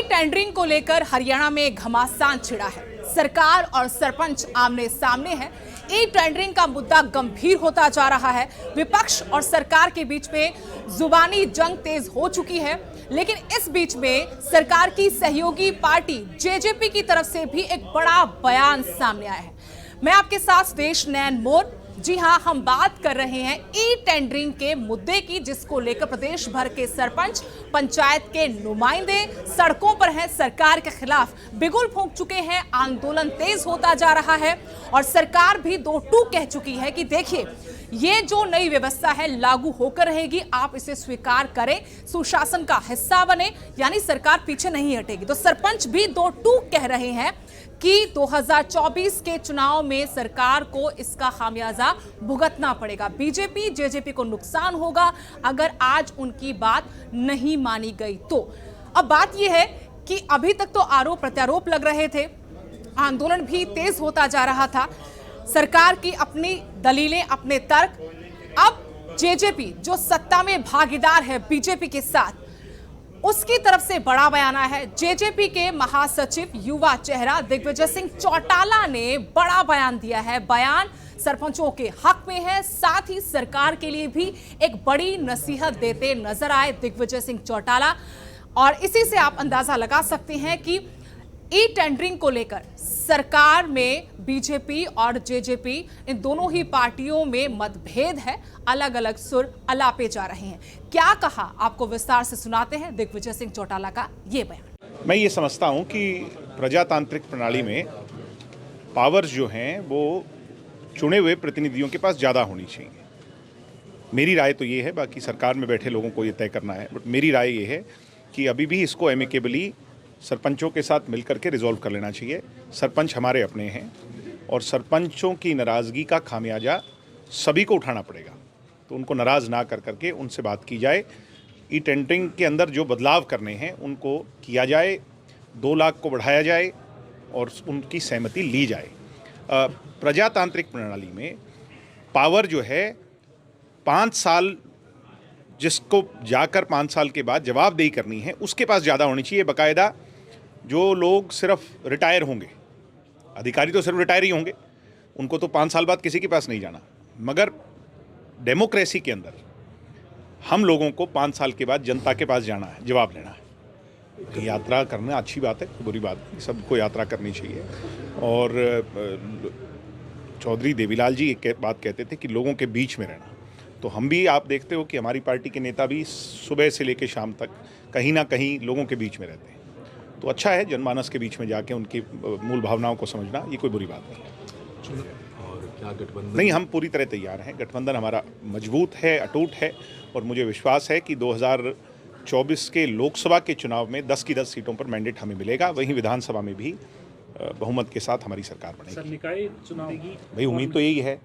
Tendering को लेकर हरियाणा में घमासान छिड़ा है। सरकार और सरपंच आमने सामने हैं। ई टेंडरिंग का मुद्दा गंभीर होता जा रहा है। विपक्ष और सरकार के बीच में जुबानी जंग तेज हो चुकी है, लेकिन इस बीच में सरकार की सहयोगी पार्टी जेजेपी की तरफ से भी एक बड़ा बयान सामने आया है। मैं आपके साथ देश नैन मोर। जी हां, हम बात कर रहे हैं ई टेंडरिंग के मुद्दे की, जिसको लेकर प्रदेश भर के सरपंच, पंचायत के नुमाइंदे सड़कों पर हैं, सरकार के खिलाफ बिगुल फूंक चुके हैं। आंदोलन तेज होता जा रहा है और सरकार भी दो टूक कह चुकी है कि देखिए, ये जो नई व्यवस्था है लागू होकर रहेगी, आप इसे स्वीकार करें, सुशासन का हिस्सा बने, यानी सरकार पीछे नहीं हटेगी। तो सरपंच भी दो टूक कह रहे हैं कि 2024 के चुनाव में सरकार को इसका खामियाजा भुगतना पड़ेगा। बीजेपी जेजेपी को नुकसान होगा अगर आज उनकी बात नहीं मानी गई तो। अब बात यह है कि अभी तक तो आरोप प्रत्यारोप लग रहे थे, आंदोलन भी तेज होता जा रहा था, सरकार की अपनी दलीलें, अपने तर्क। अब जेजेपी जो सत्ता में भागीदार है बीजेपी के साथ, उसकी तरफ से बड़ा बयान आया है। जेजेपी के महासचिव, युवा चेहरा दिग्विजय सिंह चौटाला ने बड़ा बयान दिया है। बयान सरपंचों के हक में है, साथ ही सरकार के लिए भी एक बड़ी नसीहत देते नजर आए दिग्विजय सिंह चौटाला। और इसी से आप अंदाजा लगा सकते हैं कि ई टेंडरिंग को लेकर सरकार में बीजेपी और जेजेपी, इन दोनों ही पार्टियों में मतभेद है, अलग अलग सुर अलापे जा रहे हैं। क्या कहा, आपको विस्तार से सुनाते हैं दिग्विजय सिंह चौटाला का ये बयान। मैं ये समझता हूं कि प्रजातांत्रिक प्रणाली में पावर्स जो हैं वो चुने हुए प्रतिनिधियों के पास ज़्यादा होनी चाहिए। मेरी राय तो ये है, बाकी सरकार में बैठे लोगों को ये तय करना है, बट मेरी राय ये है कि अभी भी इसको एमिकेबली सरपंचों के साथ मिलकर के रिजॉल्व कर लेना चाहिए। सरपंच हमारे अपने हैं और सरपंचों की नाराज़गी का खामियाजा सभी को उठाना पड़ेगा, तो उनको नाराज़ ना कर करके उनसे बात की जाए। ई टेंडरिंग के अंदर जो बदलाव करने हैं उनको किया जाए, 2 लाख को बढ़ाया जाए और उनकी सहमति ली जाए। प्रजातांत्रिक प्रणाली में पावर जो है 5 साल, जिसको जाकर 5 साल के बाद जवाबदेही करनी है, उसके पास ज़्यादा होनी चाहिए। बाकायदा जो लोग सिर्फ रिटायर होंगे, अधिकारी तो सिर्फ रिटायर ही होंगे, उनको तो 5 साल बाद किसी के पास नहीं जाना, मगर डेमोक्रेसी के अंदर हम लोगों को 5 साल के बाद जनता के पास जाना है, जवाब लेना है। यात्रा करना अच्छी बात है, बुरी बात नहीं, सबको यात्रा करनी चाहिए। और चौधरी देवीलाल जी एक बात कहते थे कि लोगों के बीच में रहना, तो हम भी, आप देखते हो कि हमारी पार्टी के नेता भी सुबह से लेकर शाम तक कहीं ना कहीं लोगों के बीच में रहते हैं। तो अच्छा है जनमानस के बीच में जाके उनकी मूल भावनाओं को समझना, ये कोई बुरी बात नहीं। और क्या गठबंधन? नहीं, हम पूरी तरह तैयार हैं। गठबंधन हमारा मजबूत है, अटूट है, और मुझे विश्वास है कि 2024 के लोकसभा के चुनाव में 10 की 10 सीटों पर मैंडेट हमें मिलेगा। वहीं विधानसभा में भी बहुमत के साथ हमारी सरकार बनेगी। निकाय चुनाव की भाई उम्मीद तो यही है,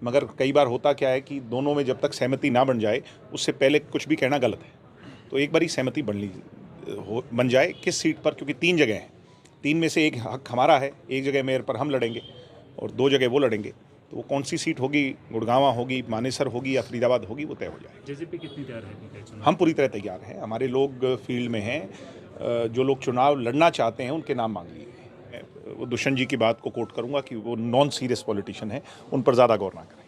मगर कई बार होता क्या है कि दोनों में जब तक सहमति ना बन जाए, उससे पहले कुछ भी कहना गलत है। तो एक बार ही सहमति बन जाए किस सीट पर, क्योंकि 3 जगह हैं, 3 में से एक हक हमारा है, एक जगह मेयर पर हम लड़ेंगे और 2 जगह वो लड़ेंगे। तो वो कौन सी सीट होगी, गुड़गांवा होगी, मानेसर होगी या फरीदाबाद होगी, वो तय हो जाए। जेजेपी कितनी तैयार है? हम पूरी तरह तैयार हैं। हमारे लोग फील्ड में हैं, जो लोग चुनाव लड़ना चाहते हैं उनके नाम मांग लिए हैं। वो दुष्यंत जी की बात को कोट करूंगा कि वो नॉन सीरियस पॉलिटिशियन है, उन पर ज़्यादा गौर ना करें।